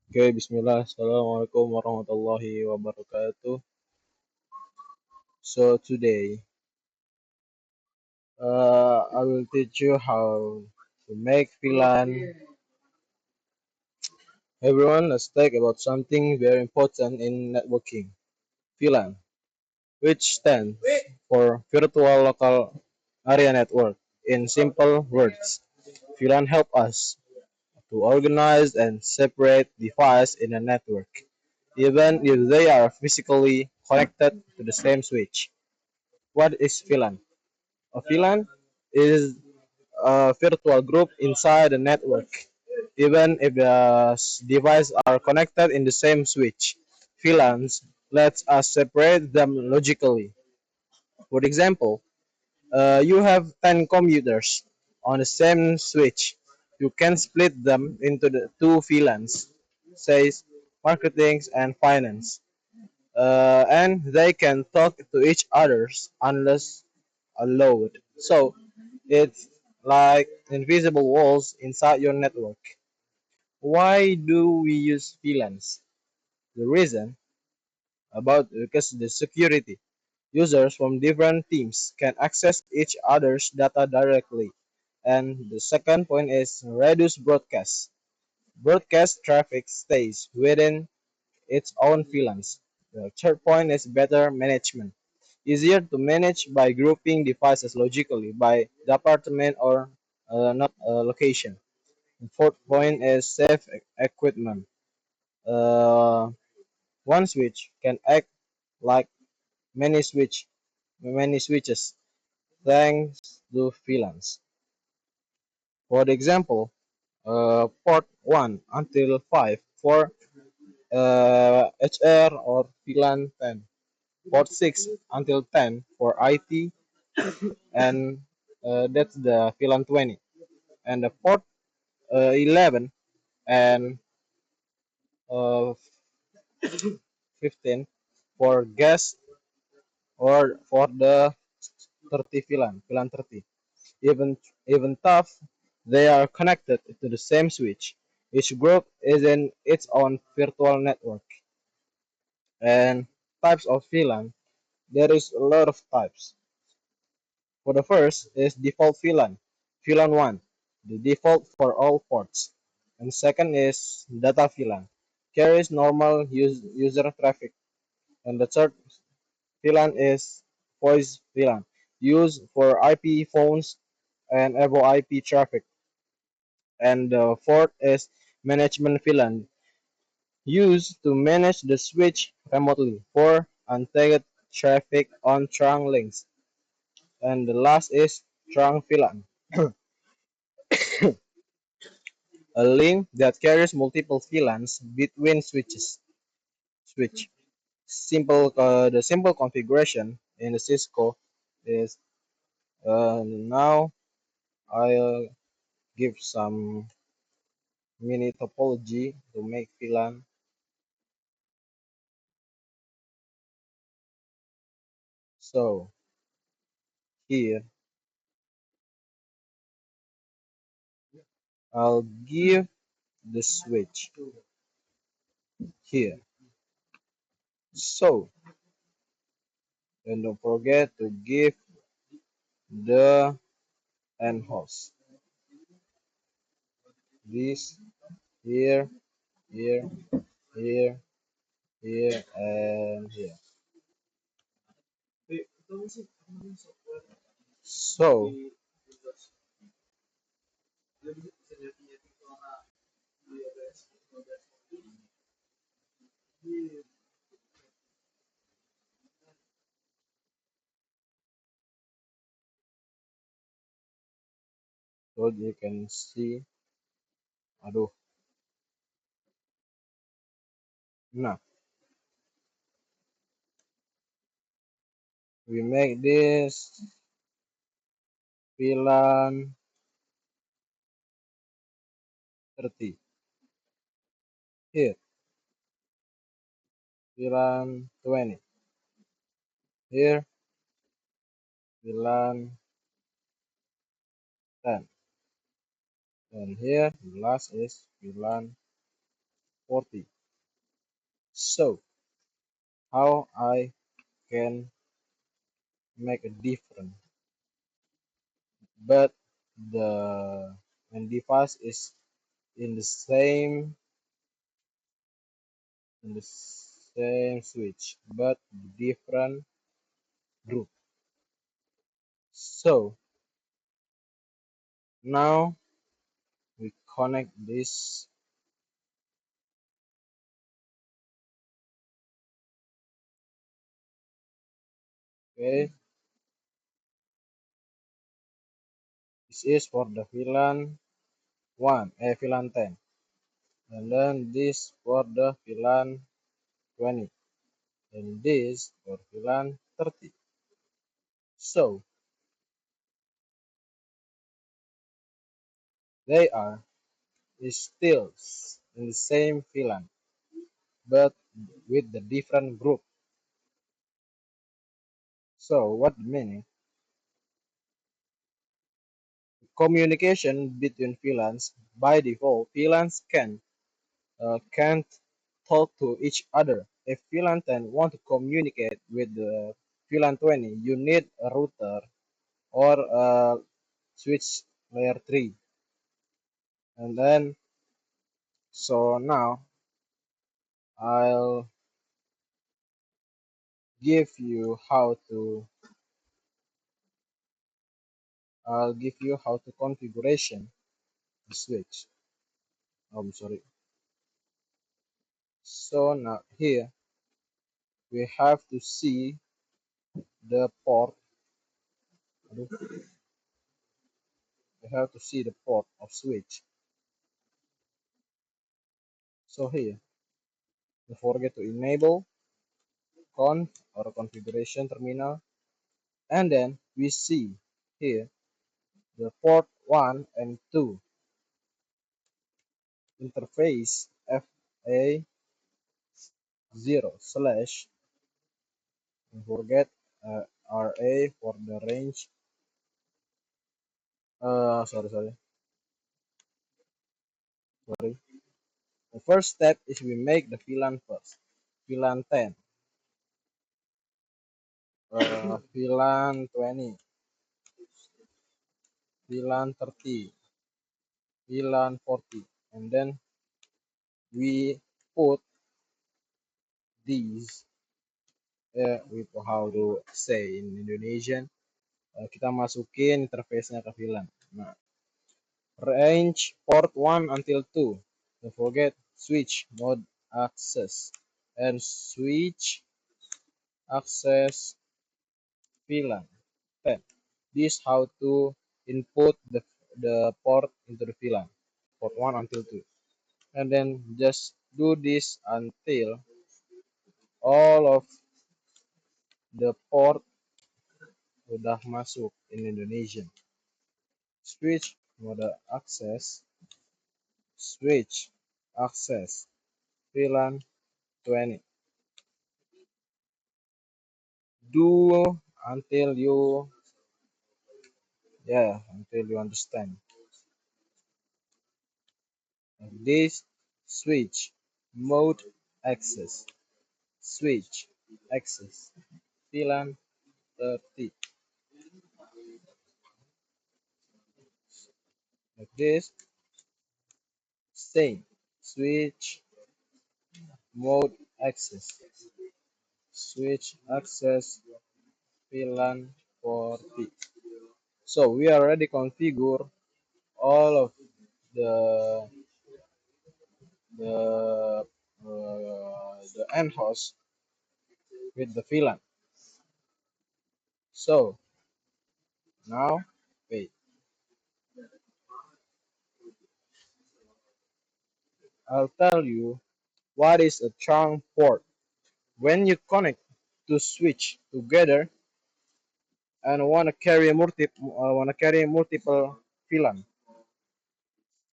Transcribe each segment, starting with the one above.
Oke, bismillah. Assalamualaikum warahmatullahi wabarakatuh. So today, I will teach you how to make VLAN. Everyone, let's talk about something very important in networking. VLAN, which stands for Virtual Local Area Network. In simple words, VLAN help us to organize and separate devices in a network, even if they are physically connected to the same switch. What is VLAN? A VLAN is a virtual group inside a network. Even if the devices are connected in the same switch, VLANs lets us separate them logically. For example, you have 10 computers on the same switch. You can split them into the two VLANs, says marketing and finance, and they can talk to each others unless allowed. So it's like invisible walls inside your network. Why do we use VLANs? The reason about because the security. Users from different teams can access each other's data directly. And the second point is reduce broadcast. Broadcast traffic stays within its own VLANs. The third point is better management. Easier to manage by grouping devices logically by department or not location. The fourth point is safe equipment. Uh, one switch can act like many switches thanks to VLANs. For example, port 1 until 5 for HR or VLAN 10, port 6 until 10 for IT, and that's the VLAN 20, and the port 11 and uh, 15 for gas or for the 30 VLAN 30. Even tough, they are connected to the same switch. Each group is in its own virtual network. And types of VLAN, there is a lot of types. For the first is default VLAN, VLAN 1, the default for all ports. And second is data VLAN, carries normal user traffic. And the third VLAN is voice VLAN, used for IP phones and EVO IP traffic. And the fourth is management VLAN, used to manage the switch remotely for untagged traffic on trunk links. And the last is trunk VLAN, a link that carries multiple VLANs between switches. Switch. The simple configuration in the Cisco is now I'll give some mini topology to make VLAN. So here I'll give the switch here. So and don't forget to give the end host. This here, here, here, here, and here. So you can see, aduh, nah, we make this VLAN 30 here, VLAN 20 here, VLAN 10, and here the last is VLAN 40. So how I can make a difference, but the and device is in the same switch, but different group. So now we connect this. Okay, this is for the VLAN 1, VLAN 10, and then this for the VLAN 20, and this for VLAN 30. So they are still in the same VLAN, but with the different group. So what the meaning? Communication between VLANs. By default, VLANs can't talk to each other. If VLAN 10 want to communicate with the VLAN 20, you need a router or a switch layer 3. And then, so now I'll give you how to configuration the switch. I'm sorry. So now here we have to see the port. We have to see the port of switch. So here, don't forget to enable conf or configuration terminal, and then we see here the port 1 and 2 interface FA0 slash, don't forget RA for the range. Sorry. The first step is we make the VLAN first. VLAN 10, VLAN 20, VLAN 30, VLAN 40, and then we put these, with how to say in Indonesian, kita masukin interface-nya ke VLAN. Nah, range port 1 until 2. Don't forget switch mode access and switch access VLAN 10. This how to input the port into the VLAN, port 1 until 2. And then just do this until all of the port udah masuk in Indonesian. Switch mode access, switch access VLAN 20. Do until you, until you understand. And this switch mode access, switch access VLAN 30, like this. Same switch mode access, switch access VLAN 40. So we already configure all of the the end host with the VLAN. So now wait, I'll tell you what is a trunk port. When you connect two switch together and wanna carry multiple VLAN,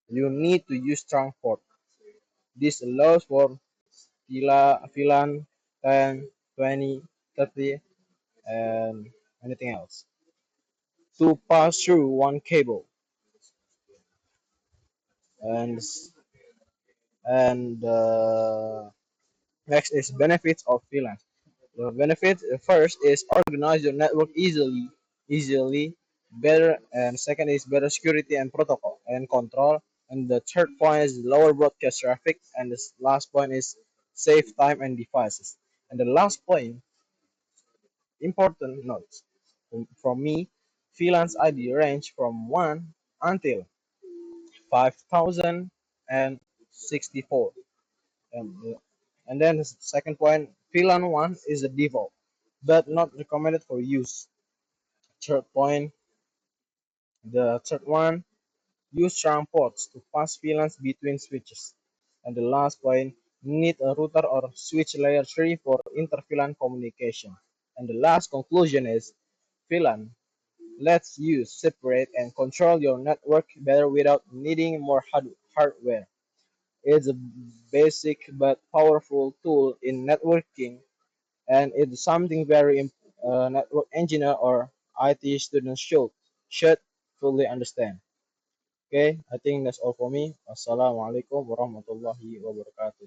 you need to use trunk port. This allows for VLAN 10, 20, 30, and anything else to pass through one cable, and And next is benefits of freelance. The benefit first is organize your network easily, better, and second is better security and protocol and control. And the third point is lower broadcast traffic, and the last point is save time and devices. And the last point, important notes from me, freelance ID range from 1 until 5064. Um, and then the second point, freelance 1 is a default, but not recommended for use. Third point, the third one, use strong ports to pass VLANs between switches. And the last point, need a router or switch layer 3 for inter-VLAN communication. And the last conclusion is VLAN lets you separate and control your network better without needing more hardware. It's a basic but powerful tool in networking, and it's something network engineer or IT students should fully understand. Okay, I think that's all for me. Assalamualaikum warahmatullahi wabarakatuh.